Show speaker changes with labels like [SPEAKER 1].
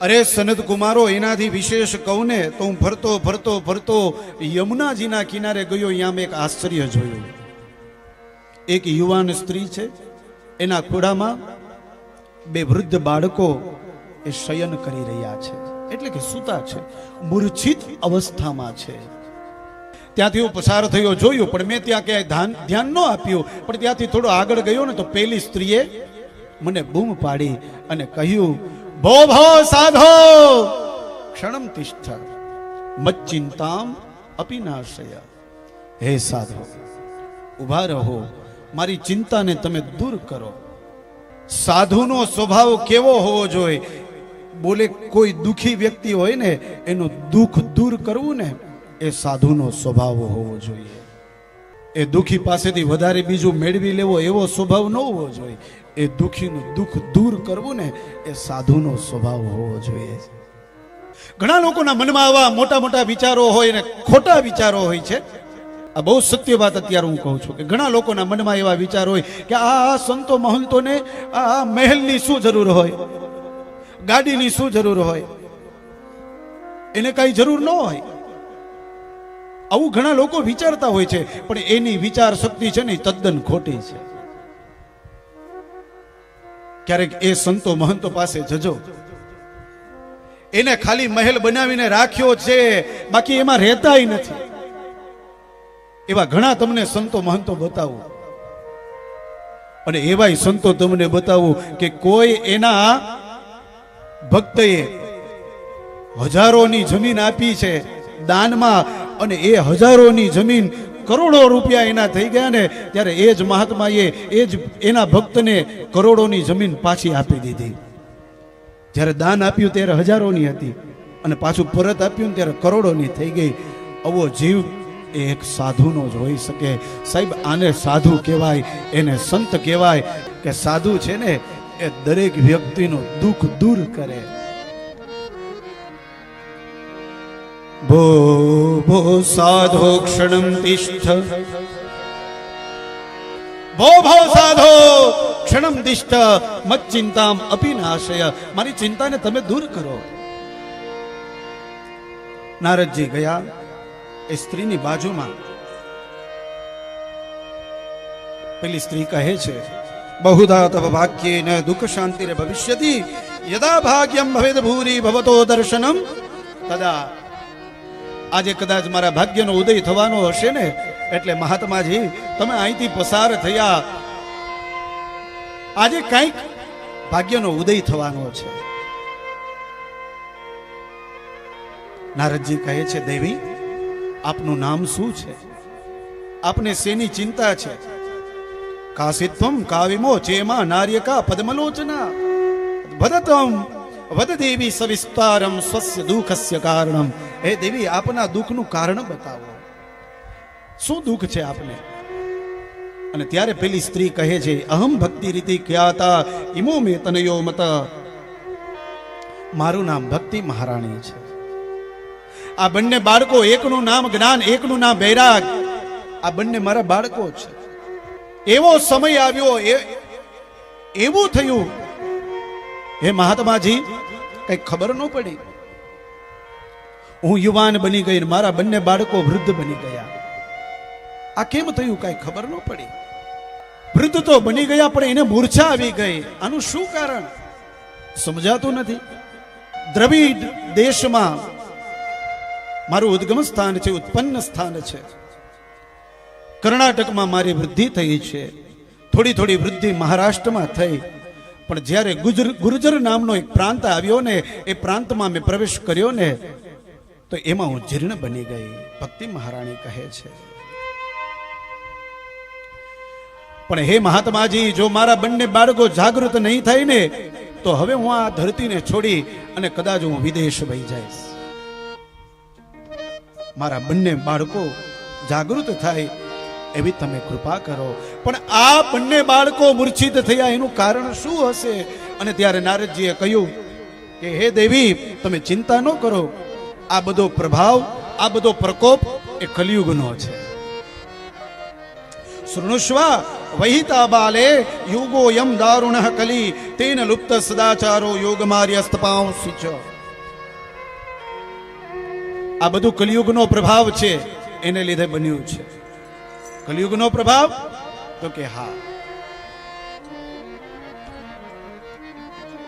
[SPEAKER 1] અરે સનદ કુમારો, એનાથી વિશેષ કહું ને તો હું ફરતો ફરતો ફરતો યમુનાજીના કિનારે ગયો. અહીંયા મેં એક આશ્ચર્ય જોયું. એક યુવાન સ્ત્રી છે, એના ખોડામાં બે વૃદ્ધ બાળકો એ શયન કરી રહ્યા છે, એટલે કે સૂતા છે, મૂર્છિત અવસ્થામાં છે. ત્યાંથી હું પસાર થયો, જોયું, પણ મેં ત્યાં ક્યાંય ધ્યાન ન આપ્યું. પણ ત્યાંથી થોડો આગળ ગયો ને તો પેલી સ્ત્રીએ મને બૂમ પાડી અને કહ્યું, ભો ભો સાધો ક્ષણમ તિષ્ઠ મચ્ચિંતામ અપિનાશય. હે સાધો, ઉભા રહો, મારી ચિંતાને તમે દૂર કરો. સાધુનો સ્વભાવ કેવો હોવો જોઈએ? બોલે કોઈ દુખી વ્યક્તિ હોય ને, એનું દુઃખ દૂર કરવું ને એ સાધુનો સ્વભાવ હોવો જોઈએ. એ દુખી પાસેથી વધારે બીજું મેળવી લેવો એવો સ્વભાવ ન હોવો જોઈએ. એ દુખીનું દુઃખ દૂર કરવું ને એ સાધુનો સ્વભાવ હોવો જોઈએ. ઘણા લોકોના મનમાં આવા મોટા મોટા વિચારો હોય ને ખોટા વિચારો હોય છે. આ બહુ સત્ય વાત અત્યારે હું કહું છું કે ઘણા લોકોના મનમાં એવા વિચાર હોય કે આ સંતો મહંતોને આ મહેલની શું જરૂર હોય, ગાડીની શું જરૂર હોય, એને કઈ જરૂર ન હોય. આવું ઘણા લોકો વિચારતા હોય છે, પણ એની વિચાર શક્તિ છે ને તદ્દન ખોટી છે. ક્યારેક એ સંતો મહંતો પાસે જજો, એને ખાલી મહેલ બનાવીને રાખ્યો છે, બાકી એમાં રહેતાય નથી. એવા ઘણા તમને સંતો મહંતો બતાવું, અને એવાય સંતો તમને બતાવું કે કોઈ એના ભક્તએ હજારોની જમીન આપી છે દાનમાં, અને એ હજારોની જમીન કરોડો રૂપિયા એના થઈ ગયા ને ત્યારે એ જ મહાત્માએ એ જ એના ભક્તને કરોડોની જમીન પાછી આપી દીધી. જ્યારે દાન આપ્યું ત્યારે હજારોની હતી, અને પાછું પરત આપ્યું ત્યારે કરોડોની થઈ ગઈ. આવો જીવ એ એક સાધુનો જ હોઈ શકે. સાહેબ, આને સાધુ કહેવાય, એને સંત કહેવાય. કે સાધુ છે ને એ દરેક વ્યક્તિનું દુઃખ દૂર કરે. ભો ભો સાધો ક્ષણમ તિષ્ઠ, ભો ભો સાધો ક્ષણમ તિષ્ઠ મચ્ચિંતામ અપિનાશય. મારી ચિંતાને તમે દૂર કરો. નારદજી ગયા એ સ્ત્રીની બાજુમાં. પેલી સ્ત્રી કહે છે, બહુધા તવ ભાગ્યેન દુઃખ શાંતિરે ભવિષ્યતિ યદા ભાગ્યમ ભવેદ ભૂરી ભવતો દર્શનમ તદા. આજે કદાચ મારા ભાગ્યનો ઉદય થવાનો હશે ને, એટલે મહાત્માજી તમે અહીંથી પસાર થયા, આજે કંઈક ભાગ્યનો ઉદય થવાનો છે. નારદજી કહે છે, દેવી આપનું નામ શું છે? આપને શેની ચિંતા છે? કાસિત્વમ કાવિમો ચેમા નાર્યકા પદ્મલોચના ભદતમ વદ દેવી સવિસ્તારમ સ્વસ્ય દુઃખસ્ય કારણમ. હે દેવી, આપના દુઃખનું કારણ બતાવો. શું દુઃખ છે આપને? અને ત્યારે પેલી સ્ત્રી કહે છે, અહમ ભક્તિ રીતિ ખ્યાતા ઇમો મે તનયો મત. મારું નામ ભક્તિ મહારાણી છે. આ બંને બાળકો, એકનું નામ જ્ઞાન, એકનું નામ વૈરાગ. આ બંને મારા બાળકો છે. એવો સમય આવ્યો, એવું થયું, હે મહાત્માજી, કઈ ખબર ન પડી. હું યુવાન બની ગઈ, મારા બંને બાળકો વૃદ્ધ બની ગયા. આ કેમ થયું કઈ ખબર ન પડી. વૃદ્ધ તો બની ગયા, પણ એને મૂર્છા આવી ગઈ. આનું શું કારણ સમજાતું નથી. દ્રવિડ દેશમાં મારું ઉદ્ગમ સ્થાન છે, ઉત્પન્ન સ્થાન છે. કર્ણાટકમાં મારી વૃદ્ધિ થઈ છે. થોડી થોડી વૃદ્ધિ મહારાષ્ટ્રમાં થઈ. પણ જ્યારે ગુર્જર નામનો એક પ્રાંત આવ્યો ને, એ પ્રાંતમાં મેં પ્રવેશ કર્યો ને, તો એમાં હું જીર્ણ બની ગઈ. ભક્તિ મહારાણી કહે છે, પણ હે મહાત્માજી, જો મારા બંને બાળકો જાગૃત નહીં થાય ને, તો હવે હું આ ધરતીને છોડી અને કદાચ હું વિદેશ વહી જઈશ. મારા બંને બાળકો જાગૃત થાય એવી તમે કૃપા કરો. પણ આ બંને બાળકો મૂર્છિત થયા, એનું કારણ શું હશે? અને ત્યારે નારદજીએ કહ્યું કે હે દેવી, તમે ચિંતા ન કરો. આ બધો પ્રભાવ, આ બધો પ્રકોપ એ કલિયુગનો છે. શૃણુષ્વા વહિતા બાલે યુગો યમ દારુણઃ કલી તેન લુપ્ત સદાચારો યોગ માર્યસ્તપાંસી ચ. આ બધું કલિયુગનો પ્રભાવ છે, એને લીધે બન્યું છે. કલિયુગનો પ્રભાવ તો કે હા,